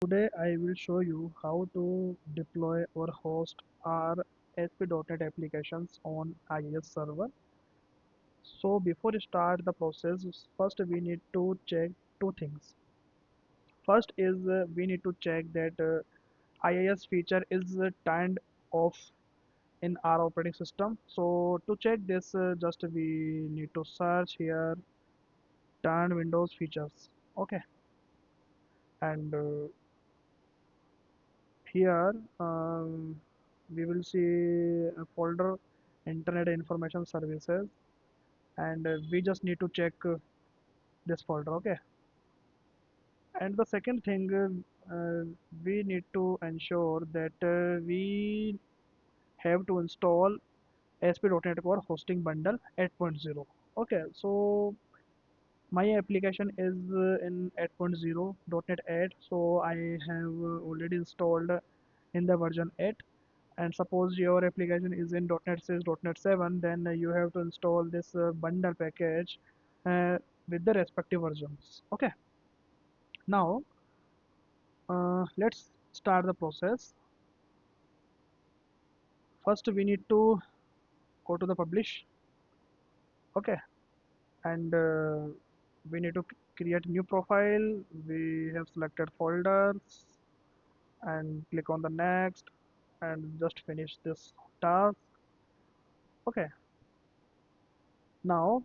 Today I will show you how to deploy or host our ASP.NET applications on IIS server. So before we start the process, first we need to check two things. First is we need to check that IIS feature is turned off in our operating system. So to check this, just we need to search here turn Windows features. Okay, and here we will see a folder Internet Information Services, and we just need to check this folder. Okay, and the second thing we need to ensure that we have to install ASP.NET Core Hosting Bundle 8.0. Okay, so my application is in 8.0 .NET 8, so I have already installed in the version 8. And suppose your application is in .NET 6, .NET 7, then you have to install this bundle package uh, with the respective versions. Okay, now let's start the process. First we need to go to the publish. Okay, and we need to create new profile. We have selected folders and click on the next and just finish this task. Okay, now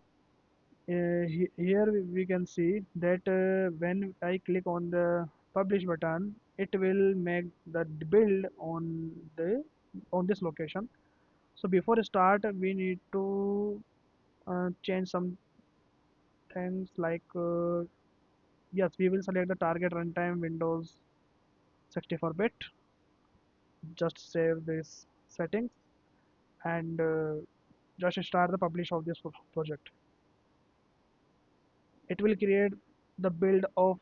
here we can see that when I click on the publish button, it will make the build on this location. So before start we need to change some things like yes, we will select the target runtime Windows 64-bit. Just save this settings and just start the publish of this project. It will create the build of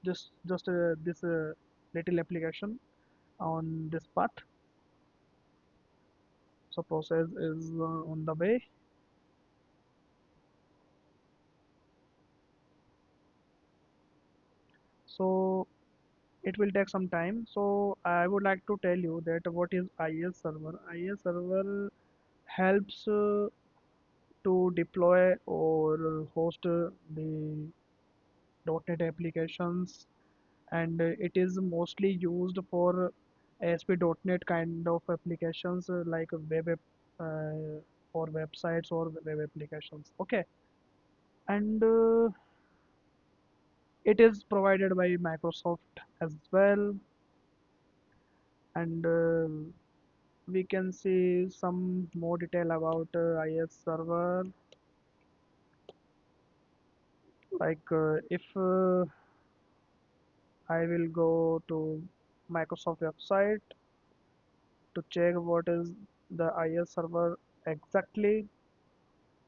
this little application on this path. So process is on the way. So it will take some time. So I would like to tell you that what is IIS server. IIS server helps to deploy or host the .NET applications, and it is mostly used for ASP.NET kind of applications like or websites or web applications. Okay, and it is provided by Microsoft as well, and we can see some more detail about IIS server. Like if I will go to Microsoft website to check what is the IIS server exactly,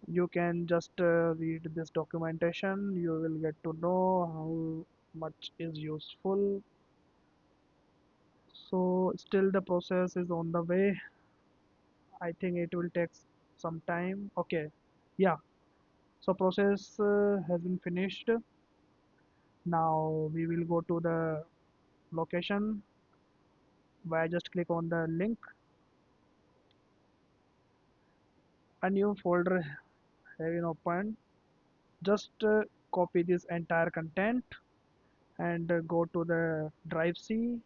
you can just read this documentation. You will get to know how much is useful. So still the process is on the way. I think it will take some time. Okay, yeah, so process has been finished. Now we will go to the location where I just click on the link. A new folder have been opened. Just copy this entire content and go to the drive C,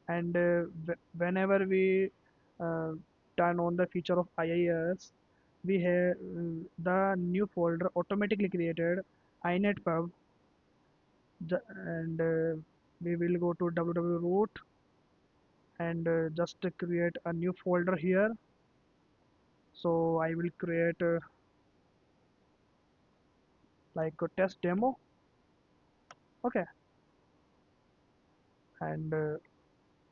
and whenever we uh, turn on the feature of IIS, we have the new folder automatically created inetpub, and we will go to www root and just create a new folder here. So I will create like a test demo. Okay, and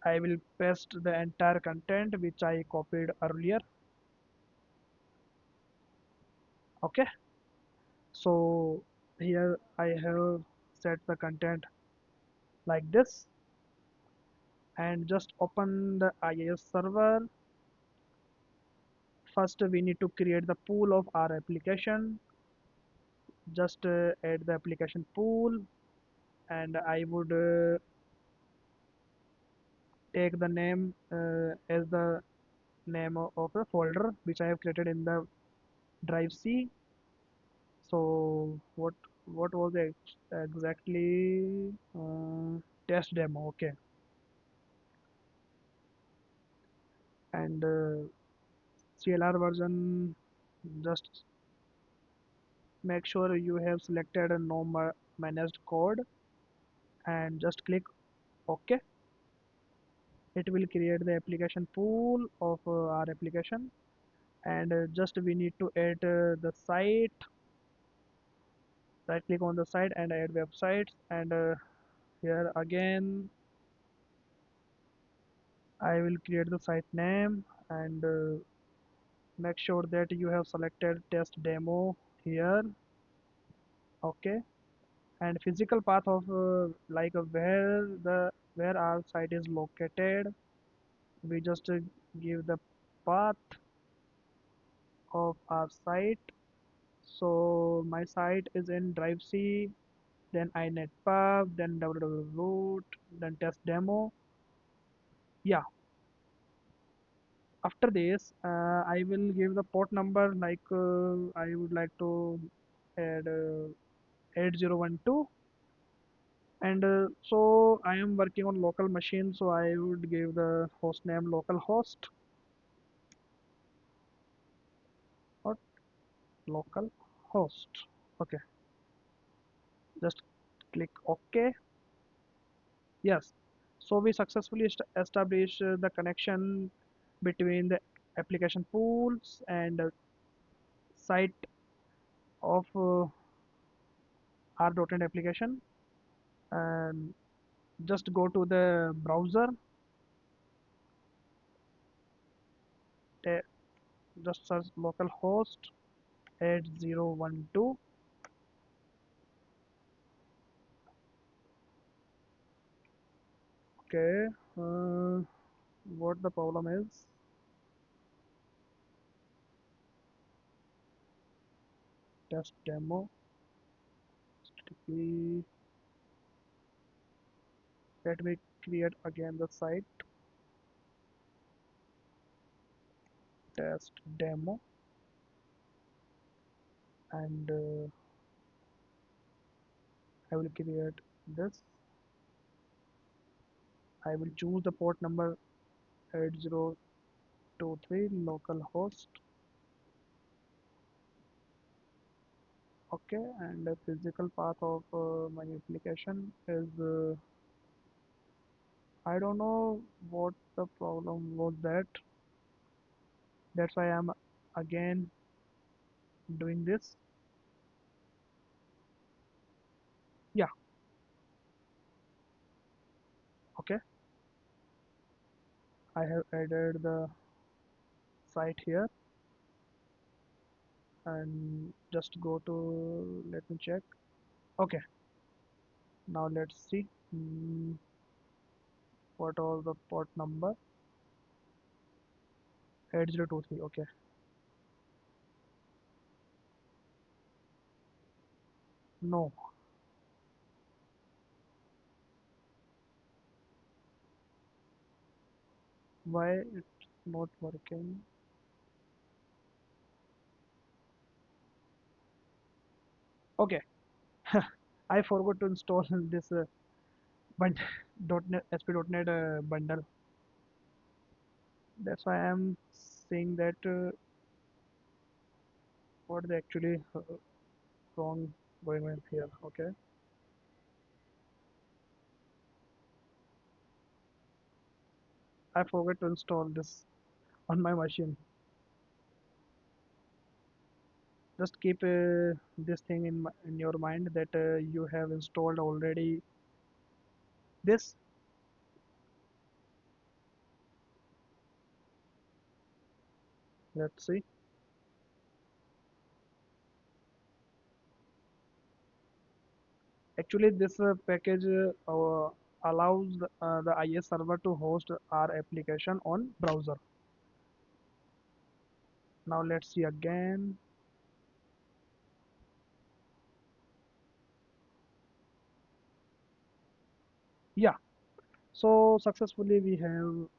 I will paste the entire content which I copied earlier. Okay, so here I have set the content like this, and just open the IIS server. First we need to create the pool of our application. Just add the application pool and I would take the name as the name of the folder which I have created in the drive C. So what was exactly test demo? Okay, and CLR version. Just make sure you have selected a no managed code and just click OK. It will create the application pool of our application, and just we need to add the site. Right click on the site and add websites, and here again I will create the site name, and make sure that you have selected test demo here. Okay, and physical path of like where our site is located, we just give the path of our site. So my site is in drive C, then inetpub, then www.root, then test demo. Yeah, after this I will give the port number, like I would like to add 8012, and so I am working on local machine, so I would give the host name localhost, or local host. Okay, just click OK. Yes, so we successfully established the connection between the application pools and site of our .NET application. And just go to the browser, ta- just search localhost 8012. Okay, what the problem is? Test demo. Statically, let me create again the site test demo, and I will create this. I will choose the port number 8023 localhost. Okay, and the physical path of my application is I don't know what the problem was that. That's why I'm again doing this. Yeah, okay. I have added the site here, and just go to, let me check. Okay, now let's see what was the port number. 8023. Okay, no, why it's not working? Okay, I forgot to install this bund .NET ASP.NET bundle. That's why I'm saying that what they actually wrong going on here. Okay, I forgot to install this on my machine. Just keep this thing in your mind that you have installed already this. Let's see. Actually, this package allows the IIS server to host our application on browser. Now let's see again. So successfully we have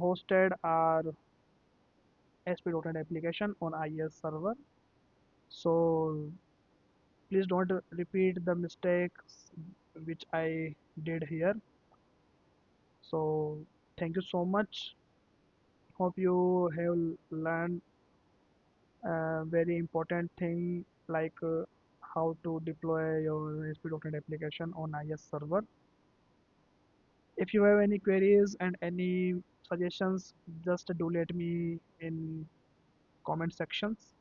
hosted our ASP.NET application on IIS server. So please don't repeat the mistakes which I did here. So thank you so much. Hope you have learned a very important thing like how to deploy your ASP.NET application on IIS server. If you have any queries and any suggestions, just do let me in comment sections.